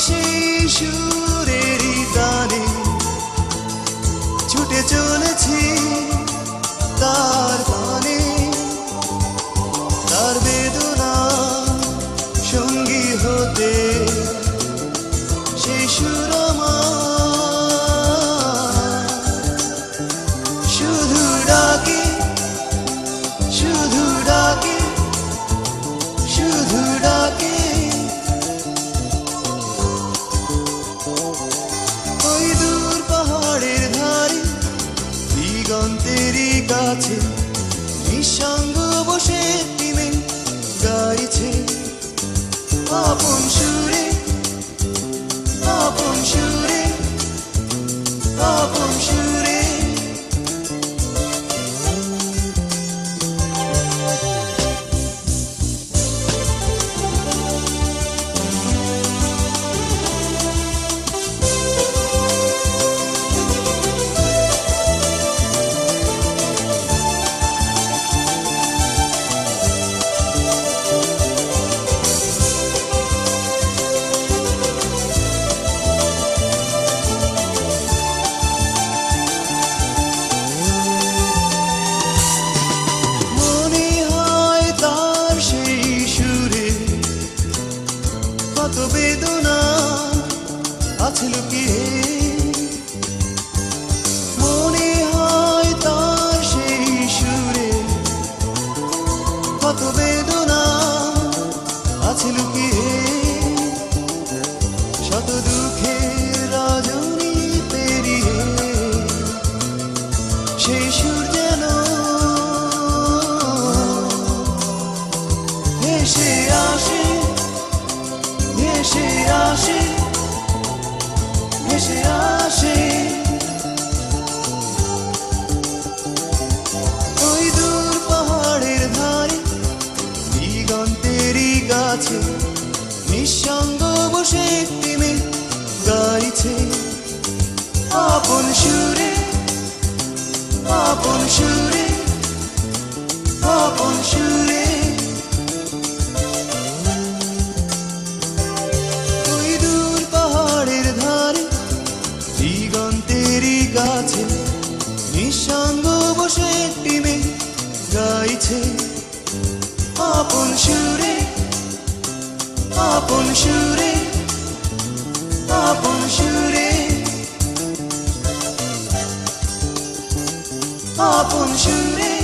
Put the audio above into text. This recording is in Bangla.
সেই সুরেরই গানে ছুটে চলেছি তার গানে, তার বেদনা সঙ্গী হতে সেই সুর আমার শুধু ডাকে, শুধু ডাকে, শুধু ডাকে। ওই দূর পাহাড়ের ধারে দিগন্তেরই কাছে নিঃসঙ্গ বসে তিমে গাইছে আপন সুরে, আপন সুরে, আপন সুরে। কত বেদনা আছে লুকিয়ে, মনে হয় তার সেই সুরে কত বেদনা আছে লুকিয়ে। শত দুঃখের রজনী পেরিয়ে সেই সুর যেন ভেসে আসে, ভেসে আসে, ভেসে আসে। ওই দূর পাহাড়ের ধারে দিগন্তেরই গাছে নিঃসঙ্গ বসে তিমে গাইছে আপন সুরে, আপন সুরে, আপন সুরে। দিগন্তেরই গাছে নিঃসঙ্গ বসে টিমে গাইছে আপন সুরে, আপন সুরে, আপন সুরে, আপন সুরে।